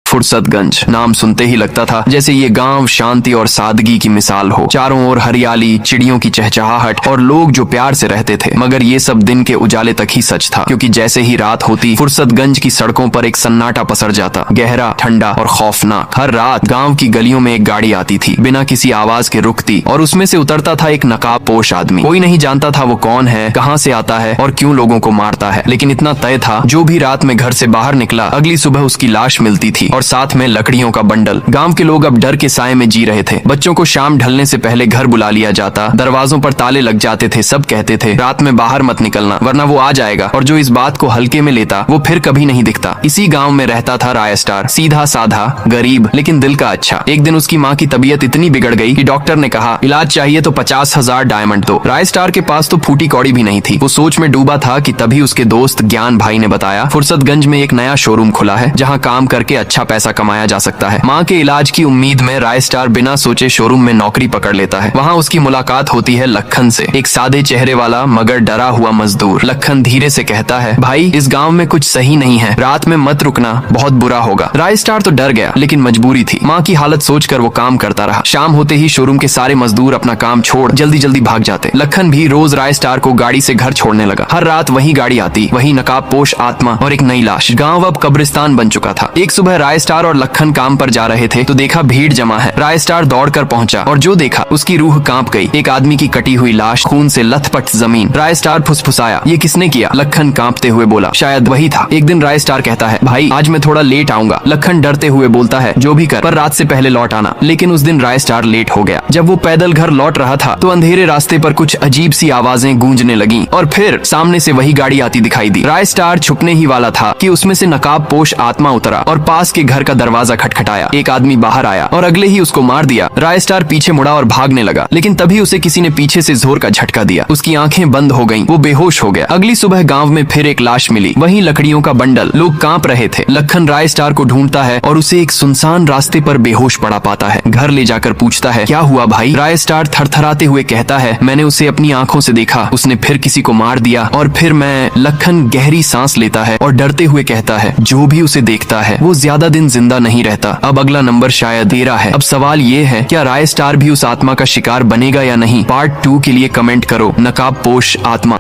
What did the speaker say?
फुर्सतगंज नाम सुनते ही लगता था जैसे ये गांव शांति और सादगी की मिसाल हो। चारों ओर हरियाली, चिड़ियों की चहचहाहट और लोग जो प्यार से रहते थे। मगर ये सब दिन के उजाले तक ही सच था, क्योंकि जैसे ही रात होती फुर्सतगंज की सड़कों पर एक सन्नाटा पसर जाता, गहरा, ठंडा और खौफनाक। हर रात गांव की गलियों में एक गाड़ी आती थी, बिना किसी आवाज के रुकती, और उसमें से उतरता था एक नकाबपोश आदमी। कोई नहीं जानता था वो कौन है, कहाँ से आता है और क्यों लोगों को मारता है, लेकिन इतना तय था जो भी रात में घर से बाहर निकला अगली सुबह उसकी लाश मिलती थी और साथ में लकड़ियों का बंडल। गांव के लोग अब डर के साए में जी रहे थे। बच्चों को शाम ढलने से पहले घर बुला लिया जाता, दरवाजों पर ताले लग जाते थे। सब कहते थे रात में बाहर मत निकलना वरना वो आ जाएगा, और जो इस बात को हल्के में लेता वो फिर कभी नहीं दिखता। इसी गांव में रहता था राय स्टार, सीधा साधा, गरीब लेकिन दिल का अच्छा। एक दिन उसकी माँ की तबीयत इतनी बिगड़ गई कि डॉक्टर ने कहा इलाज चाहिए तो 50,000 डायमंड दो। राय स्टार के पास तो फूटी कौड़ी भी नहीं थी। वो सोच में डूबा था कि तभी उसके दोस्त ज्ञान भाई ने बताया फुर्सतगंज में एक नया शोरूम खुला है जहाँ काम करके अच्छा पैसा कमाया जा सकता है। माँ के इलाज की उम्मीद में राय स्टार बिना सोचे शोरूम में नौकरी पकड़ लेता है। वहाँ उसकी मुलाकात होती है लखन से, एक सादे चेहरे वाला मगर डरा हुआ मजदूर। लखन धीरे से कहता है भाई इस गांव में कुछ सही नहीं है, रात में मत रुकना, बहुत बुरा होगा। राय स्टार तो डर गया, लेकिन मजबूरी थी। माँ की हालत सोचकर वो काम करता रहा। शाम होते ही शोरूम के सारे मजदूर अपना काम छोड़ जल्दी जल्दी भाग जाते। लखन भी रोज राय स्टार को गाड़ी से घर छोड़ने लगा। हर रात वही गाड़ी आती, वही नकाबपोश आत्मा और एक नई लाश। गांव अब कब्रिस्तान बन चुका था। एक सुबह राय स्टार और लखन काम पर जा रहे थे तो देखा भीड़ जमा है। राय स्टार दौड़कर पहुंचा और जो देखा उसकी रूह कांप गई। एक आदमी की कटी हुई लाश, खून से लथपथ जमीन। राय स्टार फुसफुसाया ये किसने किया? लखन कांपते हुए बोला शायद वही था। एक दिन राय स्टार कहता है भाई आज मैं थोड़ा लेट आऊंगा। लखन डरते हुए बोलता है जो भी कर पर रात से पहले लौट आना। लेकिन उस दिन राय स्टार लेट हो गया। जब वो पैदल घर लौट रहा था तो अंधेरे रास्ते पर कुछ अजीब सी आवाजें गूंजने लगी और फिर सामने से वही गाड़ी आती दिखाई दी। राय स्टार छुपने ही वाला था कि उसमें से नकाबपोश आत्मा उतरा और पास के घर का दरवाजा खटखटाया। एक आदमी बाहर आया और अगले ही उसको मार दिया। राय स्टार पीछे मुड़ा और भागने लगा, लेकिन तभी उसे किसी ने पीछे से जोर का झटका दिया। उसकी आंखें बंद हो गईं, वो बेहोश हो गया। अगली सुबह गांव में फिर एक लाश मिली, वहीं लकड़ियों का बंडल। लोग कांप रहे थे। लखन राय स्टार को ढूंढता है और उसे एक सुनसान रास्ते पर बेहोश पड़ा पाता है। घर ले जाकर पूछता है क्या हुआ भाई? राय स्टार थरथराते हुए कहता है मैंने उसे अपनी आंखों से देखा, उसने फिर किसी को मार दिया और फिर मैं। लखन गहरी सांस लेता है और डरते हुए कहता है जो भी उसे देखता है वो ज्यादा दिन जिंदा नहीं रहता। अब अगला नंबर शायद तेरा है। अब सवाल ये है क्या राय स्टार भी उस आत्मा का शिकार बनेगा या नहीं? पार्ट 2 के लिए कमेंट करो नकाबपोश आत्मा।